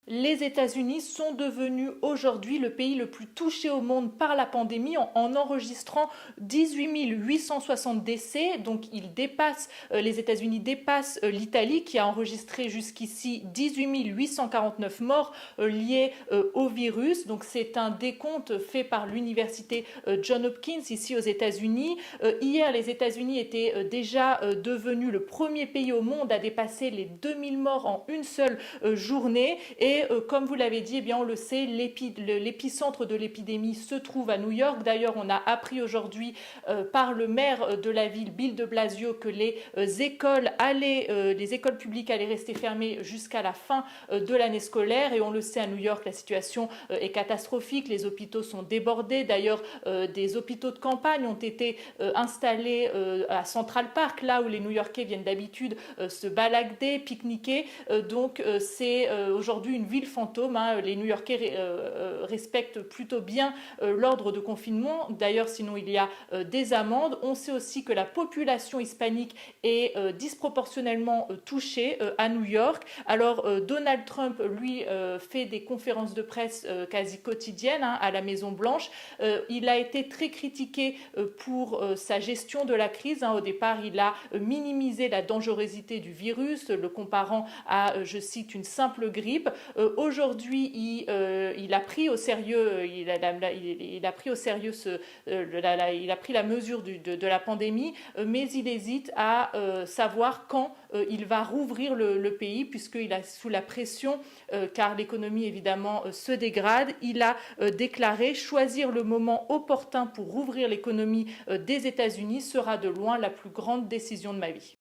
Les États-Unis sont devenus aujourd'hui le pays le plus touché au monde par la pandémie en enregistrant 18 860 décès. Donc les États-Unis dépassent l'Italie qui a enregistré jusqu'ici 18 849 morts liés au virus. Donc c'est un décompte fait par l'université Johns Hopkins ici aux États-Unis. Hier, les États-Unis étaient déjà devenus le premier pays au monde à dépasser les 2000 morts en une seule journée. Et comme vous l'avez dit, eh bien, on le sait, l'épicentre de l'épidémie se trouve à New York. D'ailleurs, on a appris aujourd'hui par le maire de la ville, Bill de Blasio, que les écoles publiques allaient rester fermées jusqu'à la fin de l'année scolaire. Et on le sait, à New York, la situation est catastrophique. Les hôpitaux sont débordés. D'ailleurs, des hôpitaux de campagne ont été installés à Central Park, là où les New-Yorkais viennent d'habitude se balader, pique-niquer. Donc, c'est aujourd'hui une ville fantôme. Les New-Yorkais respectent plutôt bien l'ordre de confinement. D'ailleurs, sinon il y a des amendes. On sait aussi que la population hispanique est disproportionnellement touchée à New York. Alors Donald Trump, lui, fait des conférences de presse quasi quotidiennes à la Maison-Blanche. Il a été très critiqué pour sa gestion de la crise. Au départ, il a minimisé la dangerosité du virus, le comparant à, je cite, une simple grippe. Aujourd'hui, il a pris au sérieux, il a pris au sérieux il a pris la mesure de la pandémie, mais il hésite à savoir quand il va rouvrir le pays, puisqu'il est sous la pression, car l'économie évidemment se dégrade. Il a déclaré: choisir le moment opportun pour rouvrir l'économie des États-Unis sera de loin la plus grande décision de ma vie.